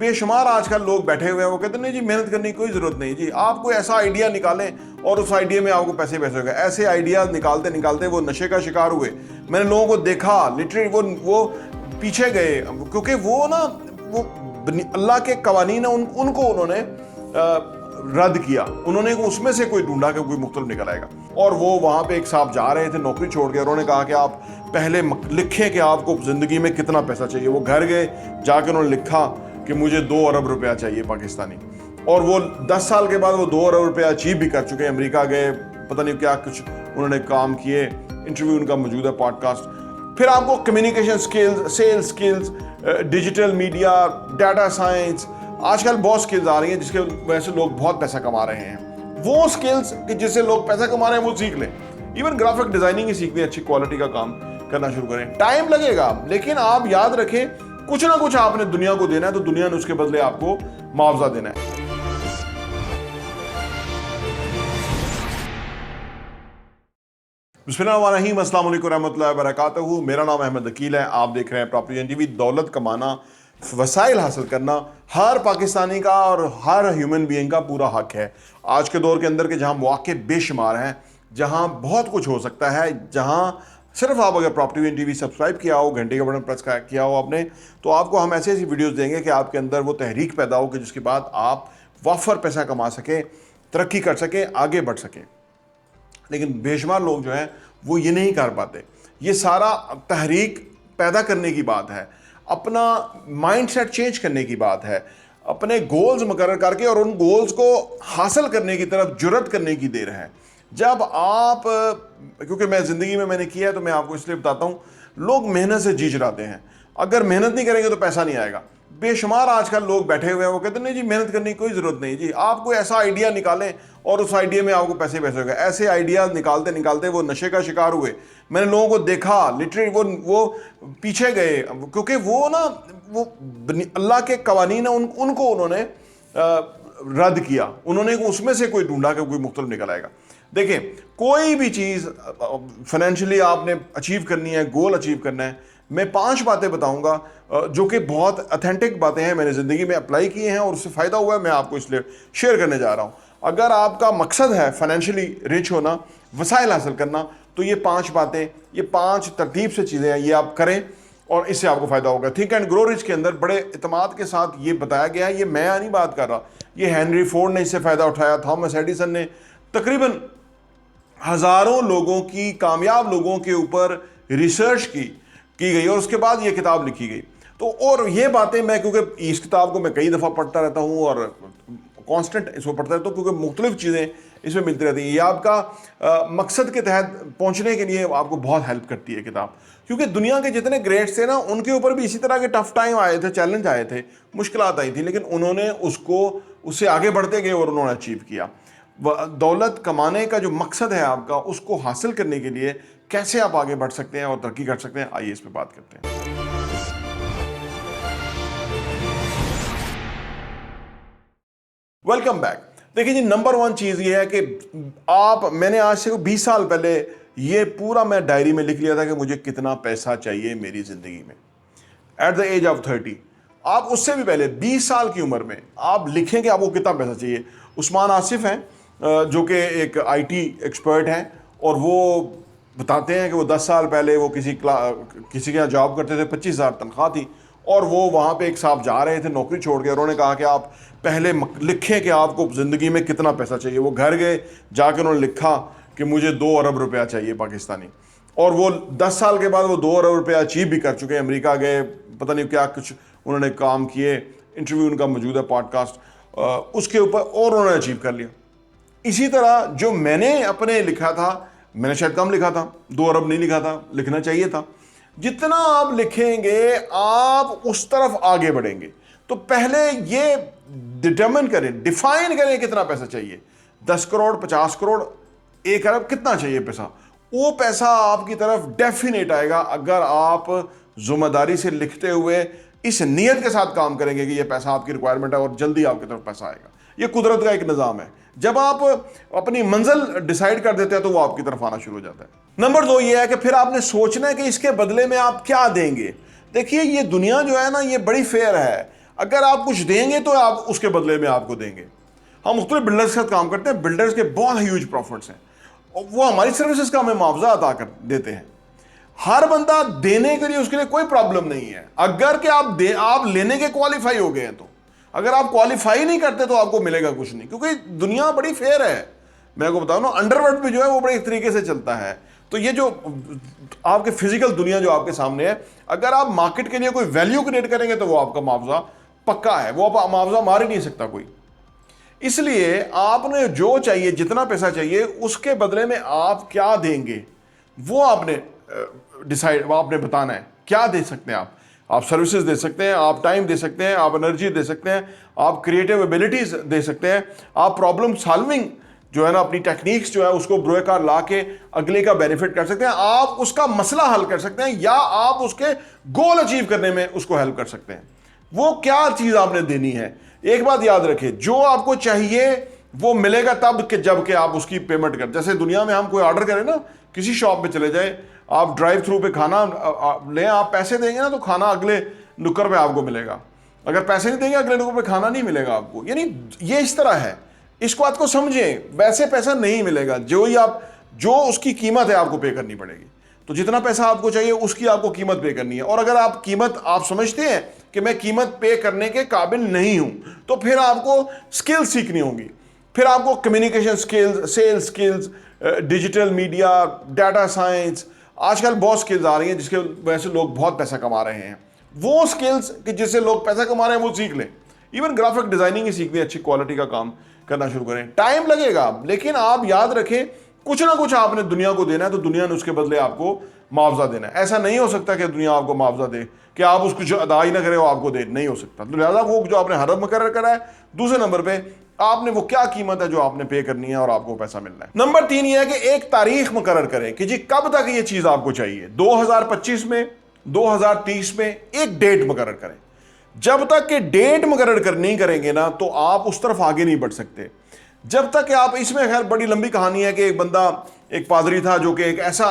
बेशुमार आजकल लोग बैठे हुए हैं, वो कहते हैं नहीं जी मेहनत करने की कोई ज़रूरत नहीं जी, आप कोई ऐसा आइडिया निकालें और उस आइडिया में आपको पैसे होगा। ऐसे आइडिया निकालते निकालते वो नशे का शिकार हुए। मैंने लोगों को देखा लिटरली वो पीछे गए, क्योंकि वो ना वो अल्लाह के कवानीन है उनको उन्होंने रद्द किया, उन्होंने उसमें से कोई ढूंढा कि कोई मुख्तलिफ निकल आएगा। और वो वहाँ पे एक साहब जा रहे थे नौकरी छोड़ के, उन्होंने कहा कि आप पहले लिखें कि आपको ज़िंदगी में कितना पैसा चाहिए। वो घर गए, जाके उन्होंने लिखा कि मुझे 2 अरब रुपया चाहिए पाकिस्तानी, और वो 10 साल के बाद वो 2 अरब रुपया अचीव भी कर चुके हैं। अमेरिका गए, पता नहीं क्या कुछ उन्होंने काम किए, इंटरव्यू उनका मौजूद है, पॉडकास्ट। फिर आपको communication skills, sales skills, digital media, data science, आजकल बहुत स्किल्स आ रही हैं जिसके वजह से लोग बहुत पैसा कमा रहे हैं। वो स्किल्स कि जिससे लोग पैसा कमा रहे हैं वो सीख लें। इवन ग्राफिक डिजाइनिंग ही सीख लें, अच्छी क्वालिटी का काम करना शुरू करें। टाइम लगेगा, लेकिन आप याद रखें कुछ ना कुछ आपने दुनिया को देना है, तो दुनिया ने उसके बदले आपको मुआवजा देना है। बिस्मिल्लाहिर्रहमानिर्रहीम, अस्सलाम वालेकुम रहमतुल्लाहि व बरकातहू। मेरा नाम अहमद अकील है, आप देख रहे हैं प्रॉपर्टी एनटीवी। दौलत कमाना, वसाइल हासिल करना हर पाकिस्तानी का और हर ह्यूमन बीइंग का पूरा हक है। आज के दौर के अंदर के जहां मौके बेशुमार हैं, जहां बहुत कुछ हो सकता है, जहां सिर्फ आप अगर प्रॉपर्टी एनटीवी सब्सक्राइब किया हो, घंटे का बटन प्रेस किया हो आपने, तो आपको हम ऐसी ऐसी वीडियोस देंगे कि आपके अंदर वो तहरीक पैदा हो कि जिसके बाद आप वाफर पैसा कमा सकें, तरक्की कर सकें, आगे बढ़ सकें। लेकिन बेशुमार लोग जो हैं वो ये नहीं कर पाते। ये सारा तहरीक पैदा करने की बात है, अपना माइंडसेट चेंज करने की बात है, अपने गोल्स मुकर्रर करके और उन गोल्स को हासिल करने की तरफ जुर्रत करने की देर है। जब आप, क्योंकि मैं ज़िंदगी में मैंने किया है तो मैं आपको इसलिए बताता हूँ, लोग मेहनत से जी चुराते हैं। अगर मेहनत नहीं करेंगे तो पैसा नहीं आएगा। बेशुमार आजकल लोग बैठे हुए हैं, वो कहते हैं नहीं जी मेहनत करने की कोई ज़रूरत नहीं जी, आप कोई ऐसा आइडिया निकालें और उस आइडिया में आपको पैसे होगा। ऐसे आइडिया निकालते निकालते वो नशे का शिकार हुए। मैंने लोगों को देखा लिटरली वो पीछे गए, क्योंकि वो ना वो अल्लाह के कवानीन है उनको उन्होंने रद्द किया, उन्होंने उसमें से कोई ढूंढा कि कोई मुख्तलिफ निकल आएगा। देखें, कोई भी चीज़ फाइनेंशियली आपने अचीव करनी है, गोल अचीव करना है, मैं 5 बातें बताऊंगा जो कि बहुत ऑथेंटिक बातें हैं, मैंने ज़िंदगी में अप्लाई किए हैं और उससे फ़ायदा हुआ है, मैं आपको इसलिए शेयर करने जा रहा हूं। अगर आपका मकसद है फाइनेंशियली रिच होना, वसाइल हासिल करना, तो ये 5 बातें, ये 5 तरतीब से चीज़ें हैं, ये आप करें और इससे आपको फ़ायदा होगा। थिंक एंड ग्रो रिच के अंदर बड़े इत्मीनान के साथ ये बताया गया है। ये मैं नहीं बात कर रहा, ये हेनरी फोर्ड ने इससे फ़ायदा उठाया, थॉमस एडिसन ने, तकरीबन हज़ारों लोगों की, कामयाब लोगों के ऊपर रिसर्च की गई और उसके बाद ये किताब लिखी गई। तो और ये बातें मैं, क्योंकि इस किताब को मैं कई दफ़ा पढ़ता रहता हूँ और कांस्टेंट इसको पढ़ता रहता हूँ, क्योंकि मुख्तलिफ चीज़ें इसमें मिलती रहती हैं। ये आपका मकसद के तहत पहुँचने के लिए आपको बहुत हेल्प करती है किताब, क्योंकि दुनिया के जितने ग्रेट्स थे ना, उनके ऊपर भी इसी तरह के टफ टाइम आए थे, चैलेंज आए थे, मुश्किलात आई थी, लेकिन उन्होंने उससे आगे बढ़ते गए और उन्होंने अचीव किया। दौलत कमाने का जो मकसद है आपका, उसको हासिल करने के लिए कैसे आप आगे बढ़ सकते हैं और तरक्की कर सकते हैं, आइए इस पे बात करते हैं। Welcome back. देखिए जी, नंबर 1 चीज़ ये है कि मैंने आज से 20 साल पहले ये पूरा मैं डायरी में लिख लिया था कि मुझे कितना पैसा चाहिए मेरी ज़िंदगी में एट द एज ऑफ 30। आप उससे भी पहले 20 साल की उम्र में आप लिखें कि आपको कितना पैसा चाहिए। उस्मान आसिफ हैं जो कि एक IT एक्सपर्ट हैं, और वो बताते हैं कि वो 10 साल पहले वो किसी के यहाँ जॉब करते थे, 25,000 तनख्वाह थी, और वो वहाँ पे एक साहब जा रहे थे नौकरी छोड़ के, उन्होंने कहा कि आप पहले लिखें कि आपको ज़िंदगी में कितना पैसा चाहिए। वो घर गए, जाके उन्होंने लिखा कि मुझे 2 अरब रुपया चाहिए पाकिस्तानी, और वो 10 साल के बाद वो 2 अरब रुपया अचीव भी कर चुके हैं। अमेरिका गए, पता नहीं क्या कुछ उन्होंने काम किए, इंटरव्यू उनका मौजूद है, पॉडकास्ट उसके ऊपर, और उन्होंने अचीव कर लिया। इसी तरह जो मैंने अपने लिखा था, मैंने शायद कम लिखा था, 2 अरब नहीं लिखा था, लिखना चाहिए था। जितना आप लिखेंगे आप उस तरफ आगे बढ़ेंगे। तो पहले ये डिटरमिन करें, डिफाइन करें कितना पैसा चाहिए। 10 करोड़, 50 करोड़, 1 अरब, कितना चाहिए पैसा। वो पैसा आपकी तरफ डेफिनेट आएगा अगर आप जिम्मेदारी से लिखते हुए इस नियत के साथ काम करेंगे कि ये पैसा आपकी रिक्वायरमेंट है और जल्दी आपकी तरफ पैसा आएगा। ये कुदरत का एक निज़ाम है। जब आप अपनी मंजिल डिसाइड कर देते हैं तो वो आपकी तरफ आना शुरू हो जाता है। नंबर 2 ये है कि फिर आपने सोचना है कि इसके बदले में आप क्या देंगे। देखिए, ये दुनिया जो है ना, ये बड़ी फेयर है। अगर आप कुछ देंगे तो आप उसके बदले में आपको देंगे। हम मुख्तलिफ बिल्डर्स के साथ काम करते हैं, बिल्डर्स के बहुत ह्यूज प्रॉफिट्स हैं और वो हमारी सर्विसेज का हमें मुआवजा अदा कर देते हैं। हर बंदा देने के लिए, उसके लिए कोई प्रॉब्लम नहीं है, अगर कि आप लेने के क्वालिफाई हो गए हैं। तो अगर आप क्वालिफाई नहीं करते तो आपको मिलेगा कुछ नहीं, क्योंकि दुनिया बड़ी फेयर है। मैं आपको बताऊं ना, अंडरवर्ल्ड में जो है वो बड़े तरीके से चलता है। तो ये जो आपके फिजिकल दुनिया जो आपके सामने है, अगर आप मार्केट के लिए कोई वैल्यू क्रिएट करेंगे तो वो आपका मुआवजा पक्का है, वो आप मुआवजा मार ही नहीं सकता कोई। इसलिए आपने जो चाहिए, जितना पैसा चाहिए, उसके बदले में आप क्या देंगे वो आपने डिसाइड, वो आपने बताना है क्या दे सकते हैं आप सर्विसेज दे सकते हैं, आप टाइम दे सकते हैं, आप एनर्जी दे सकते हैं, आप क्रिएटिव एबिलिटीज दे सकते हैं, आप प्रॉब्लम सॉल्विंग जो है ना, अपनी टेक्निक्स जो है उसको ब्रोकार ला के अगले का बेनिफिट कर सकते हैं, आप उसका मसला हल कर सकते हैं, या आप उसके गोल अचीव करने में उसको हेल्प कर सकते हैं। वो क्या चीज आपने देनी है। एक बात याद रखें, जो आपको चाहिए वो मिलेगा तब कि जब कि आप उसकी पेमेंट कर। जैसे दुनिया में हम कोई ऑर्डर करें ना, किसी शॉप पे चले जाए, आप ड्राइव थ्रू पे खाना लें, आप पैसे देंगे ना तो खाना अगले नुक्कड़ पे आपको मिलेगा। अगर पैसे नहीं देंगे अगले नुक्कड़ पे खाना नहीं मिलेगा आपको। यानी ये इस तरह है, इस बात को समझें, वैसे पैसा नहीं मिलेगा, जो उसकी कीमत है आपको पे करनी पड़ेगी। तो जितना पैसा आपको चाहिए उसकी आपको कीमत पे करनी है। और अगर आप कीमत आप समझते हैं कि मैं कीमत पे करने के काबिल नहीं हूं, तो फिर आपको स्किल्स सीखनी होंगी, फिर आपको communication skills, sales skills, digital media, data science, आजकल बहुत स्किल्स आ रही हैं जिसके वजह से लोग बहुत पैसा कमा रहे हैं। वो स्किल्स कि जिससे लोग पैसा कमा रहे हैं वो सीख लें। इवन ग्राफिक डिजाइनिंग ही सीख लें, अच्छी क्वालिटी का काम करना शुरू करें। टाइम लगेगा, लेकिन आप याद रखें कुछ ना कुछ आपने दुनिया को देना है, तो दुनिया ने उसके बदले आपको मुआवजा देना है। ऐसा नहीं हो सकता कि दुनिया आपको मुआवजा दे कि आप उसको जो अदा ही ना करे वो आपको दे, नहीं हो सकता। तो लिहाजा वो जो आपने हरफ मुकर्रर करा है, दूसरे नंबर पे आपने वो क्या कीमत है जो आपने पे करनी है और आपको पैसा मिलना है। नंबर 3 ये है कि एक तारीख मुकर्रर करें कि जी कब तक ये चीज आपको चाहिए। 2025 में, 2030 में एक डेट मुकर्रर करें। जब तक कि डेट मुकर्रर नहीं करेंगे ना, तो आप उस तरफ आगे नहीं बढ़ सकते। जब तक कि आप, इसमें खैर बड़ी लंबी कहानी है कि एक बंदा, एक पादरी था जो कि एक ऐसा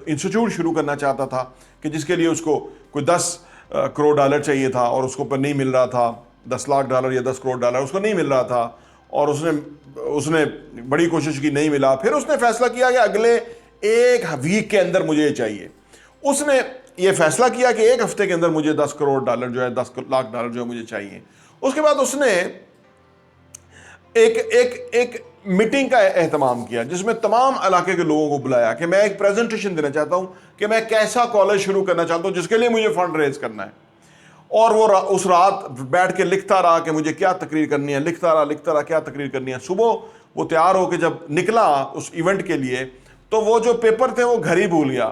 इंस्टीट्यूट शुरू करना चाहता था कि जिसके लिए उसको कोई 10 करोड़ डॉलर चाहिए था और उसको पर नहीं मिल रहा था, 10 लाख डॉलर या 10 करोड़ डॉलर उसको नहीं मिल रहा था, और उसने बड़ी कोशिश की, नहीं मिला। फिर उसने फैसला किया कि अगले एक वीक के अंदर मुझे चाहिए। उसने ये फैसला किया कि एक हफ्ते के अंदर मुझे 10 करोड़ डॉलर जो है, 10 लाख डॉलर जो है मुझे चाहिए। उसके बाद उसने एक मीटिंग का एहतमाम किया जिसमें तमाम इलाके के लोगों को बुलाया कि मैं एक प्रेजेंटेशन देना चाहता हूं कि मैं कैसा कॉलेज शुरू करना चाहता हूं जिसके लिए मुझे फंड रेज करना है। और वो उस रात बैठ के लिखता रहा कि मुझे क्या तकरीर करनी है, लिखता रहा क्या तकरीर करनी है। सुबह वो तैयार होकर जब निकला उस इवेंट के लिए, तो वो जो पेपर थे वो घर ही भूल गया,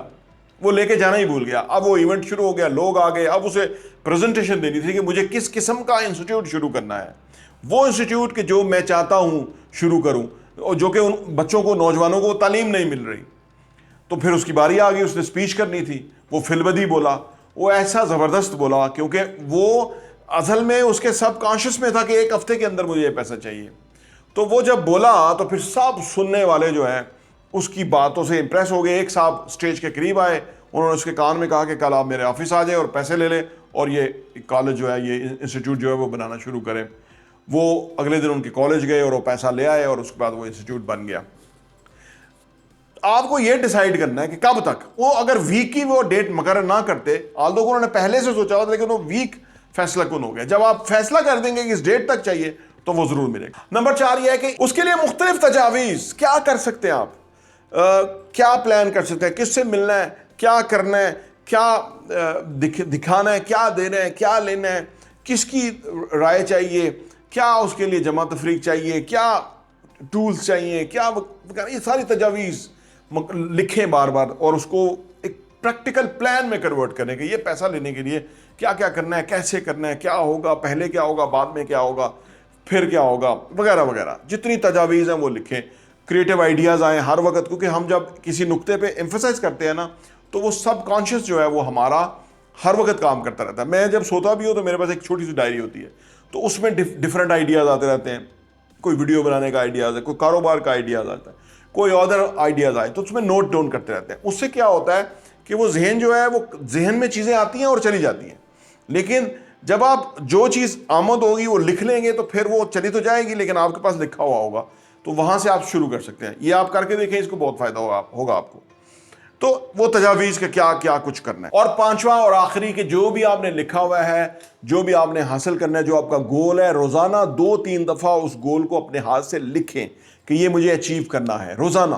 वो लेके जाना ही भूल गया। अब वो इवेंट शुरू हो गया, लोग आ गए, अब उसे प्रेजेंटेशन देनी थी कि मुझे किस किस्म का इंस्टीट्यूट शुरू करना है, वो इंस्टीट्यूट के जो मैं चाहता हूं शुरू करूं, और जो कि उन बच्चों को, नौजवानों को तालीम नहीं मिल रही। तो फिर उसकी बारी आ गई, उसने स्पीच करनी थी। वो फिलबदी बोला, वो ऐसा ज़बरदस्त बोला क्योंकि वो असल में उसके सब कॉन्शियस में था कि एक हफ्ते के अंदर मुझे ये पैसा चाहिए। तो वो जब बोला तो फिर सब सुनने वाले जो हैं उसकी बातों से इंप्रेस हो गए। एक साहब स्टेज के करीब आए, उन्होंने उसके कान में कहा कि कल आप मेरे ऑफिस आ जाए और पैसे ले लें और ये कॉलेज जो है, ये इंस्टीट्यूट जो है वो बनाना शुरू करें। वो अगले दिन उनके कॉलेज गए और वो पैसा ले आए और उसके बाद वो इंस्टीट्यूट बन गया। आपको ये डिसाइड करना है कि कब तक। वो अगर वीक की वो डेट मुकर्रर ना करते, आल्दो उन्होंने पहले से सोचा होता, लेकिन वो वीक फैसला कौन हो गया। जब आप फैसला कर देंगे कि इस डेट तक चाहिए तो वो जरूर मिलेगा। नंबर 4 ये है कि उसके लिए मुख्तलिफ तजावीज़ क्या कर सकते हैं आप, क्या प्लान कर सकते हैं, किससे मिलना है, क्या करना है, क्या दिखाना है, क्या देना है, क्या लेना है, किसकी राय चाहिए, क्या उसके लिए जमा तफरीक चाहिए, क्या टूल्स चाहिए, क्या, ये सारी तजावीज़ लिखें बार बार और उसको एक प्रैक्टिकल प्लान में कन्वर्ट करें कि ये पैसा लेने के लिए क्या क्या करना है, कैसे करना है, क्या होगा, पहले क्या होगा, बाद में क्या होगा, फिर क्या होगा, वगैरह वगैरह। जितनी तजावीज़ हैं वो लिखें। क्रिएटिव आइडियाज़ आए हर वक्त, क्योंकि हम जब किसी नुक्ते पे एम्फसाइज करते हैं ना, तो वो सबकॉन्शियस जो है वो हमारा हर वक्त काम करता रहता है। मैं जब सोता भी हूँ तो मेरे पास एक छोटी सी डायरी होती है, तो उसमें डिफरेंट आइडियाज़ आते रहते हैं। कोई वीडियो बनाने का आइडियाज़ है, कोई कारोबार का आइडियाज़ आता है, कोई अदर आइडियाज़ आए, तो उसमें नोट डाउन करते रहते हैं। उससे क्या होता है कि वो जहन जो है, वो जहन में चीज़ें आती हैं और चली जाती हैं, लेकिन जब आप जो चीज़ आमद होगी वो लिख लेंगे तो फिर वो चली तो जाएगी, लेकिन आपके पास लिखा हुआ होगा, तो वहाँ से आप शुरू कर सकते हैं। ये आप करके देखें, इसको बहुत फ़ायदा होगा आपको। तो वो तजावीज़ का क्या क्या कुछ करना है। और पांचवा और आखिरी, कि जो भी आपने लिखा हुआ है, जो भी आपने हासिल करना है, जो आपका गोल है, रोज़ाना 2-3 दफ़ा उस गोल को अपने हाथ से लिखें कि ये मुझे अचीव करना है रोज़ाना।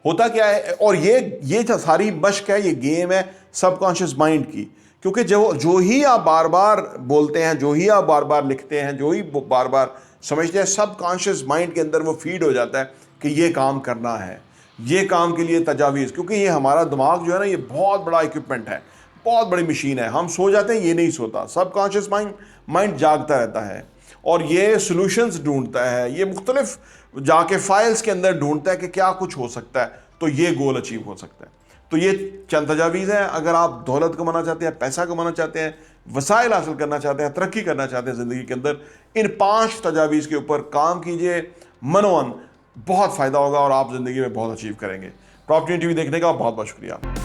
होता क्या है, और ये सारी मशक है, ये गेम है सबकॉन्शियस माइंड की, क्योंकि जो ही आप बार बार बोलते हैं, जो ही आप बार बार लिखते हैं, जो ही बार बार समझते हैं, सबकॉन्शियस माइंड के अंदर वो फीड हो जाता है कि ये काम करना है, ये काम के लिए तजावीज़। क्योंकि ये हमारा दिमाग जो है ना, ये बहुत बड़ा इक्विपमेंट है, बहुत बड़ी मशीन है। हम सो जाते हैं, ये नहीं सोता। सबकॉन्शियस माइंड जागता रहता है और ये सॉल्यूशंस ढूंढता है, ये मुख्तलिफ जाके फाइल्स के अंदर ढूंढता है कि क्या कुछ हो सकता है, तो ये गोल अचीव हो सकता है। तो ये चंद तजावीज़ हैं। अगर आप दौलत कमाना चाहते हैं, पैसा कमाना चाहते हैं, वसाइल हासिल करना चाहते हैं, तरक्की करना चाहते हैं ज़िंदगी के अंदर, इन 5 तजावीज़ के ऊपर काम कीजिए मनोवन, बहुत फ़ायदा होगा और आप ज़िंदगी में बहुत अचीव करेंगे। प्रॉपर्टी टीवी देखने का बहुत बहुत शुक्रिया।